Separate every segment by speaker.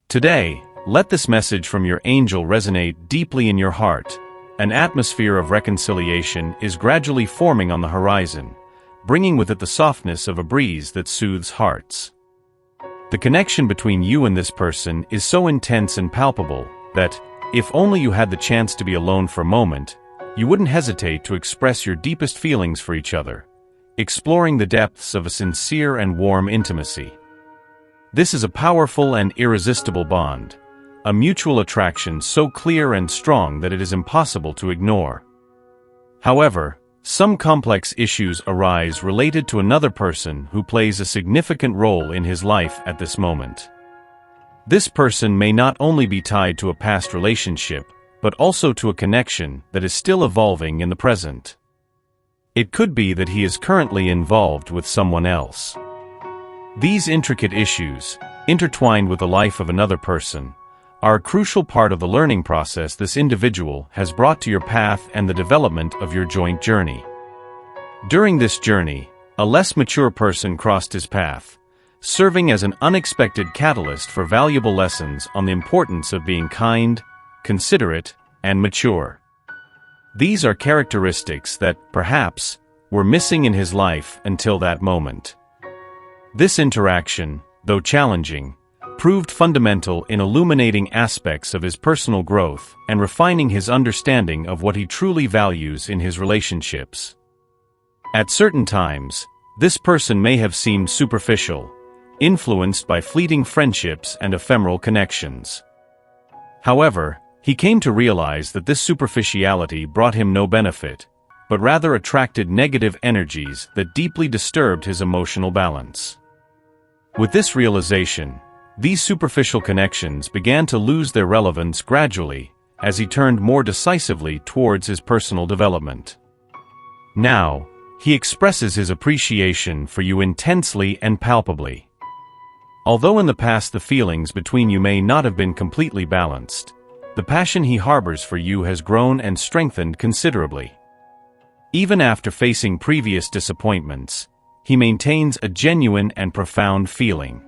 Speaker 1: Today, let this message from your angel resonate deeply in your heart. An atmosphere of reconciliation is gradually forming on the horizon, bringing with it the softness of a breeze that soothes hearts. The connection between you and this person is so intense and palpable that, if only you had the chance to be alone for a moment, you wouldn't hesitate to express your deepest feelings for each other, exploring the depths of a sincere and warm intimacy. This is a powerful and irresistible bond, a mutual attraction so clear and strong that it is impossible to ignore. However, some complex issues arise related to another person who plays a significant role in his life at this moment. This person may not only be tied to a past relationship, but also to a connection that is still evolving in the present. It could be that he is currently involved with someone else. These intricate issues, intertwined with the life of another person, are a crucial part of the learning process this individual has brought to your path and the development of your joint journey. During this journey, a less mature person crossed his path, serving as an unexpected catalyst for valuable lessons on the importance of being kind, considerate, and mature. These are characteristics that, perhaps, were missing in his life until that moment. This interaction, though challenging, proved fundamental in illuminating aspects of his personal growth and refining his understanding of what he truly values in his relationships. At certain times, this person may have seemed superficial, influenced by fleeting friendships and ephemeral connections. However, he came to realize that this superficiality brought him no benefit, but rather attracted negative energies that deeply disturbed his emotional balance. With this realization, these superficial connections began to lose their relevance gradually as he turned more decisively towards his personal development. Now, he expresses his appreciation for you intensely and palpably. Although in the past the feelings between you may not have been completely balanced, the passion he harbors for you has grown and strengthened considerably. Even after facing previous disappointments, he maintains a genuine and profound feeling.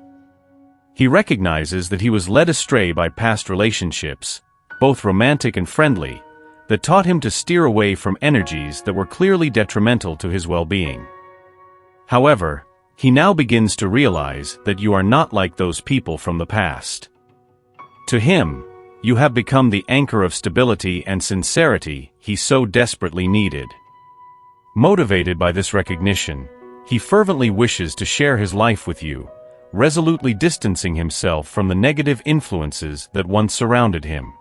Speaker 1: He recognizes that he was led astray by past relationships, both romantic and friendly, that taught him to steer away from energies that were clearly detrimental to his well-being. However, he now begins to realize that you are not like those people from the past. To him, you have become the anchor of stability and sincerity he so desperately needed. Motivated by this recognition, he fervently wishes to share his life with you, resolutely distancing himself from the negative influences that once surrounded him.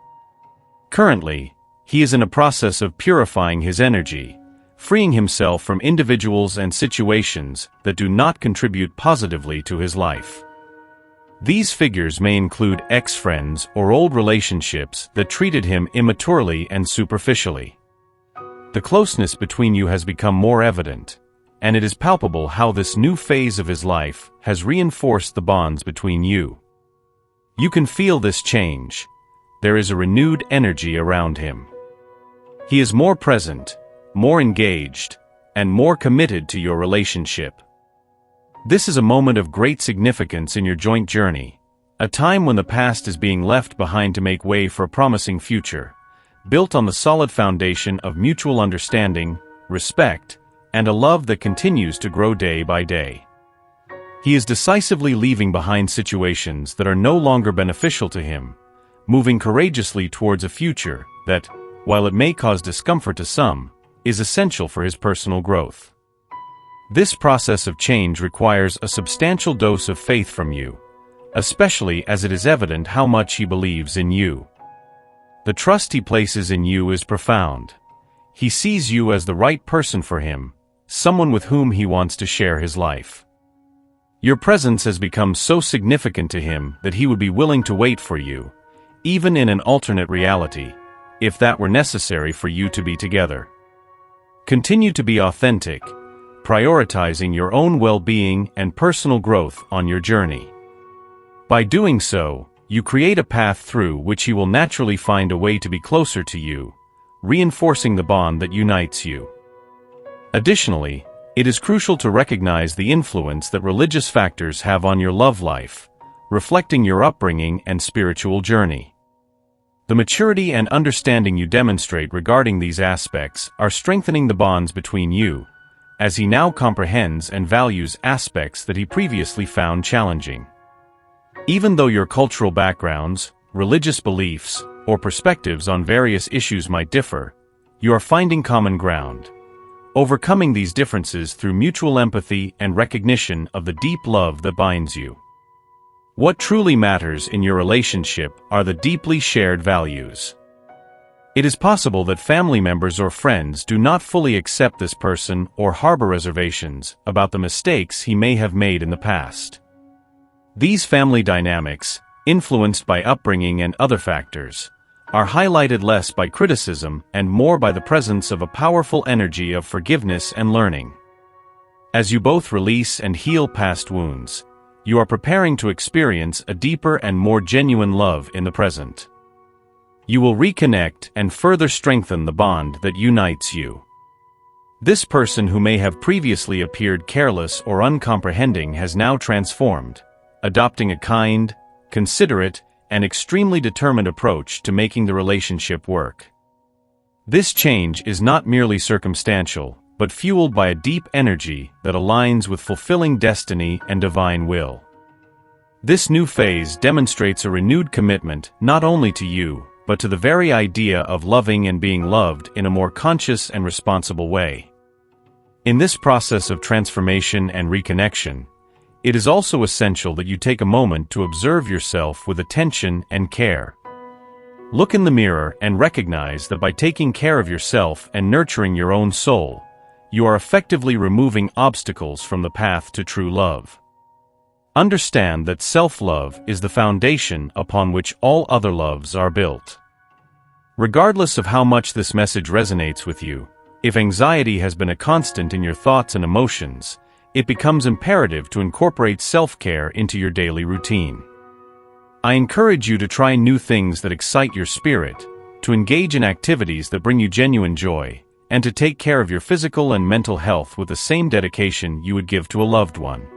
Speaker 1: Currently, he is in a process of purifying his energy, freeing himself from individuals and situations that do not contribute positively to his life. These figures may include ex-friends or old relationships that treated him immaturely and superficially. The closeness between you has become more evident, and it is palpable how this new phase of his life has reinforced the bonds between you. You can feel this change. There is a renewed energy around him. He is more present, more engaged, and more committed to your relationship. This is a moment of great significance in your joint journey, a time when the past is being left behind to make way for a promising future, built on the solid foundation of mutual understanding, respect, and a love that continues to grow day by day. He is decisively leaving behind situations that are no longer beneficial to him, moving courageously towards a future that, while it may cause discomfort to some, is essential for his personal growth. This process of change requires a substantial dose of faith from you, especially as it is evident how much he believes in you. The trust he places in you is profound. He sees you as the right person for him, someone with whom he wants to share his life. Your presence has become so significant to him that he would be willing to wait for you, even in an alternate reality, if that were necessary for you to be together. Continue to be authentic, prioritizing your own well-being and personal growth on your journey. By doing so, you create a path through which he will naturally find a way to be closer to you, reinforcing the bond that unites you. Additionally, it is crucial to recognize the influence that religious factors have on your love life, reflecting your upbringing and spiritual journey. The maturity and understanding you demonstrate regarding these aspects are strengthening the bonds between you, as he now comprehends and values aspects that he previously found challenging. Even though your cultural backgrounds, religious beliefs, or perspectives on various issues might differ, you are finding common ground, overcoming these differences through mutual empathy and recognition of the deep love that binds you. What truly matters in your relationship are the deeply shared values. It is possible that family members or friends do not fully accept this person or harbor reservations about the mistakes he may have made in the past. These family dynamics, influenced by upbringing and other factors, are highlighted less by criticism and more by the presence of a powerful energy of forgiveness and learning. As you both release and heal past wounds, you are preparing to experience a deeper and more genuine love in the present. You will reconnect and further strengthen the bond that unites you. This person who may have previously appeared careless or uncomprehending has now transformed, adopting a kind, considerate, and extremely determined approach to making the relationship work. This change is not merely circumstantial, but fueled by a deep energy that aligns with fulfilling destiny and divine will. This new phase demonstrates a renewed commitment not only to you, but to the very idea of loving and being loved in a more conscious and responsible way. In this process of transformation and reconnection, it is also essential that you take a moment to observe yourself with attention and care. Look in the mirror and recognize that by taking care of yourself and nurturing your own soul, you are effectively removing obstacles from the path to true love. Understand that self-love is the foundation upon which all other loves are built. Regardless of how much this message resonates with you, if anxiety has been a constant in your thoughts and emotions, it becomes imperative to incorporate self-care into your daily routine. I encourage you to try new things that excite your spirit, to engage in activities that bring you genuine joy, and to take care of your physical and mental health with the same dedication you would give to a loved one.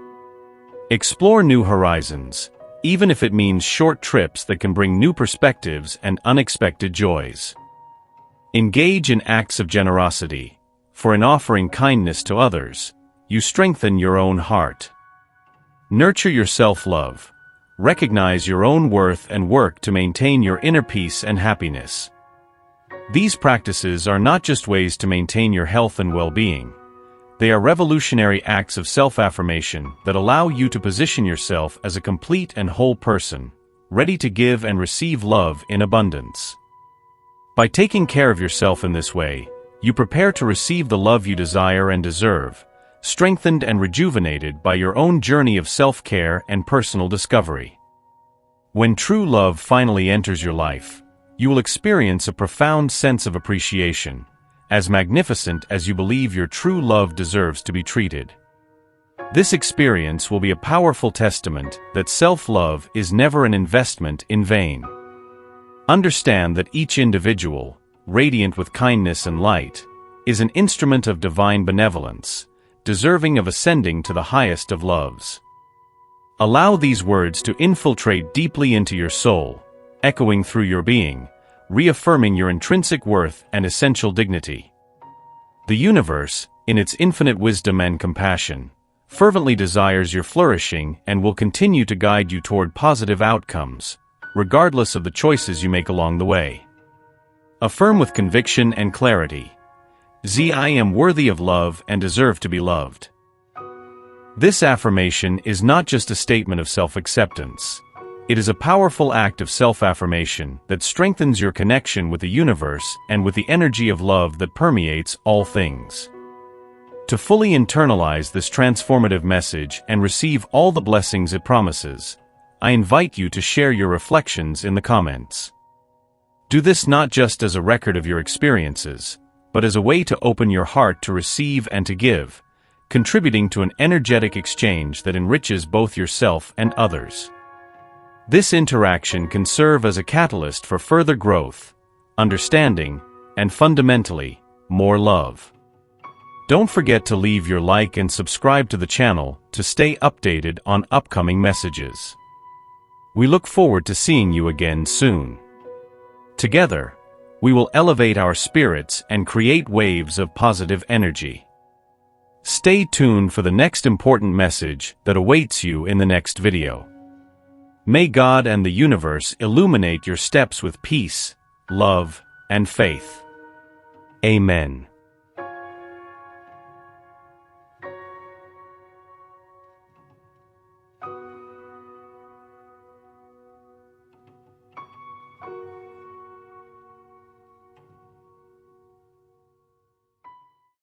Speaker 1: Explore new horizons, even if it means short trips that can bring new perspectives and unexpected joys. Engage in acts of generosity, for in offering kindness to others, you strengthen your own heart. Nurture your self-love. Recognize your own worth and work to maintain your inner peace and happiness. These practices are not just ways to maintain your health and well-being. They are revolutionary acts of self-affirmation that allow you to position yourself as a complete and whole person, ready to give and receive love in abundance. By taking care of yourself in this way, you prepare to receive the love you desire and deserve, strengthened and rejuvenated by your own journey of self-care and personal discovery. When true love finally enters your life, you will experience a profound sense of appreciation, as magnificent as you believe your true love deserves to be treated. This experience will be a powerful testament that self-love is never an investment in vain. Understand that each individual, radiant with kindness and light, is an instrument of divine benevolence, deserving of ascending to the highest of loves. Allow these words to infiltrate deeply into your soul, echoing through your being, reaffirming your intrinsic worth and essential dignity. The universe, in its infinite wisdom and compassion, fervently desires your flourishing and will continue to guide you toward positive outcomes, regardless of the choices you make along the way. Affirm with conviction and clarity, I am worthy of love and deserve to be loved. This affirmation is not just a statement of self-acceptance. It is a powerful act of self-affirmation that strengthens your connection with the universe and with the energy of love that permeates all things. To fully internalize this transformative message and receive all the blessings it promises, I invite you to share your reflections in the comments. Do this not just as a record of your experiences, but as a way to open your heart to receive and to give, contributing to an energetic exchange that enriches both yourself and others. This interaction can serve as a catalyst for further growth, understanding, and fundamentally, more love. Don't forget to leave your like and subscribe to the channel to stay updated on upcoming messages. We look forward to seeing you again soon. Together, we will elevate our spirits and create waves of positive energy. Stay tuned for the next important message that awaits you in the next video. May God and the universe illuminate your steps with peace, love, and faith. Amen.